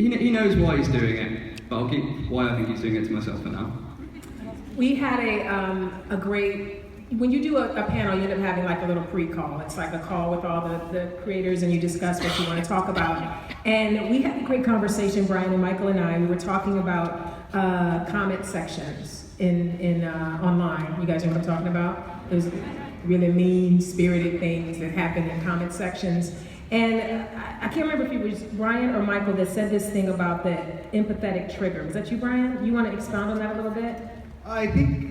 he knows why he's doing it, but I'll keep why I think he's doing it to myself for now. We had a great, when you do a panel, you end up having like a little pre-call. It's like a call with all the creators and you discuss what you want to talk about. And we had a great conversation, Brian and Michael and I. We were talking about comment sections in online. You guys know what I'm talking about? There's really mean-spirited things that happen in comment sections. And I can't remember if it was Brian or Michael that said this thing about the empathetic trigger. Was that you, Brian? You want to expound on that a little bit? I think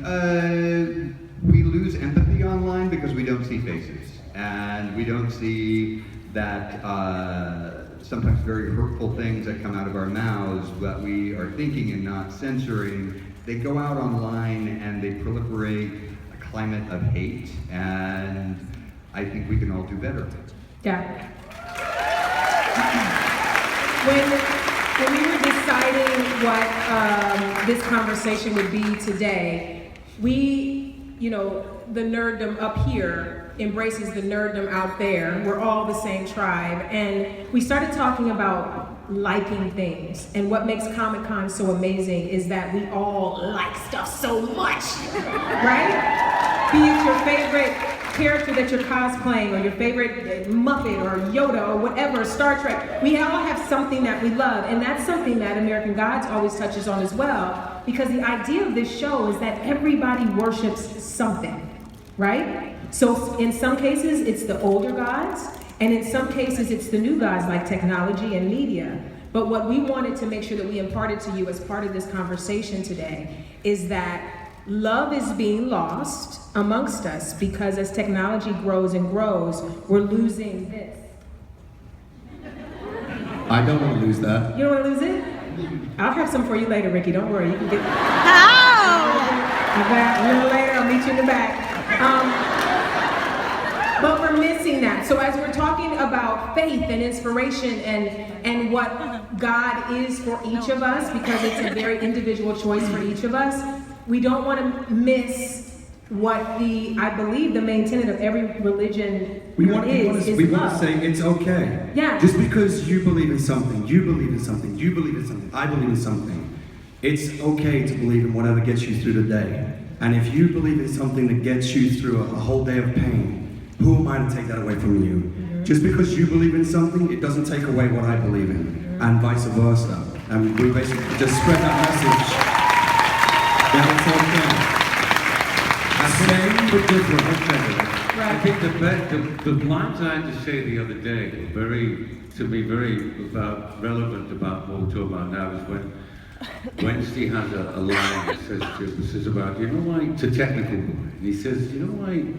we lose empathy online because we don't see faces. And we don't see that sometimes very hurtful things that come out of our mouths that we are thinking and not censoring. They go out online and they proliferate a climate of hate. And I think we can all do better. Yeah. When we were deciding what this conversation would be today, the nerddom up here embraces the nerddom out there. We're all the same tribe. And we started talking about liking things. And what makes Comic-Con so amazing is that we all like stuff so much, right? Be it your favorite character that you're cosplaying, or your favorite Muppet, or Yoda, or whatever, Star Trek. We all have something that we love, and that's something that American Gods always touches on as well, because the idea of this show is that everybody worships something, right? So in some cases, it's the older gods, and in some cases, it's the new gods like technology and media. But what we wanted to make sure that we imparted to you as part of this conversation today is that love is being lost amongst us because as technology grows and grows, we're losing this. I don't want to lose that. You don't want to lose it? I'll have some for you later, Ricky. Don't worry. You can get. A little later, I'll meet you in the back. But we're missing that. So as we're talking about faith and inspiration and what God is for each of us, because it's a very individual choice for each of us, we don't want to miss what I believe the main tenet of every religion We want to love. say it's okay. Yeah. Just because you believe in something, you believe in something, you believe in something, I believe in something. It's okay to believe in whatever gets you through the day. And if you believe in something that gets you through a whole day of pain, who am I to take that away from you? Mm-hmm. Just because you believe in something, it doesn't take away what I believe in, mm-hmm. and vice versa. And we basically just spread that message. That it's okay. Same but different. I think the lines I had to say the other day were very relevant about what we're talking about now, is when Wednesday has a line that says about, you know why, it's a technical boy, and he says, you know why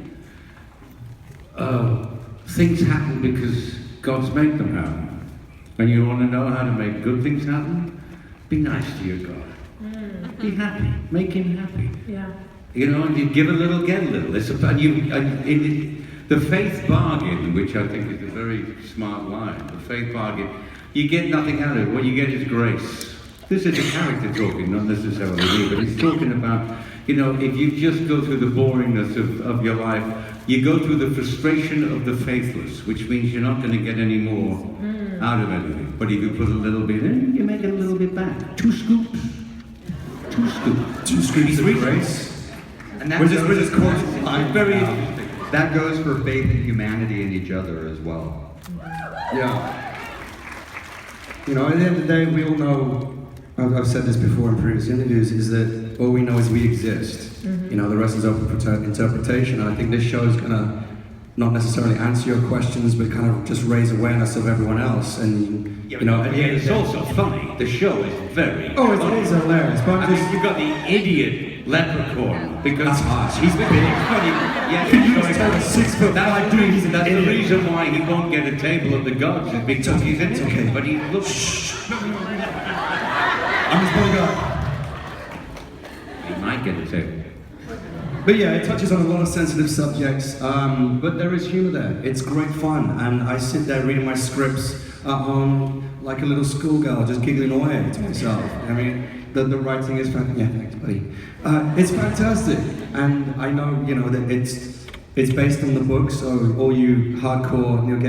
things happen because God's made them happen. And you want to know how to make good things happen? Be nice to your God. Mm-hmm. Be happy. Make him happy. Yeah. You know, and you give a little, get a little. It's about the faith bargain, which I think is a very smart line. The faith bargain, you get nothing out of it. What you get is grace. This is a character talking, not necessarily me, but he's talking about, you know, if you just go through the boringness of your life, you go through the frustration of the faithless, which means you're not going to get any more out of anything. But if you put a little bit in, you make it a little bit back. 2 scoops. 2 scoops. 2 scoops of grace. And We're just quantifying. very interesting. That goes for faith in humanity and each other as well. Yeah. You know, at the end of the day, we all know, I've said this before in previous interviews, is that all we know is we exist. Mm-hmm. You know, the rest is open for interpretation, and I think this show is going to not necessarily answer your questions, but kind of just raise awareness of everyone else. And, you know, at the end of it's the day, also funny. The show is very oh, funny. it is hilarious. But I mean, you've got the idiot leprechaun, because he's big, funny. Yes, he's 6'5" dude. He's an that's idiot. the reason why he won't get a table at the gods, is because he's an idiot. Okay. But he looks. I'm his bodyguard. He might get a table. But yeah, it touches on a lot of sensitive subjects, but there is humor there. It's great fun, and I sit there reading my scripts at home like a little schoolgirl, just giggling away to myself. I mean, the writing is fantastic. Yeah, thanks, buddy. It's fantastic, and I know, you know, that it's based on the book, so all you hardcore Neil Gaiman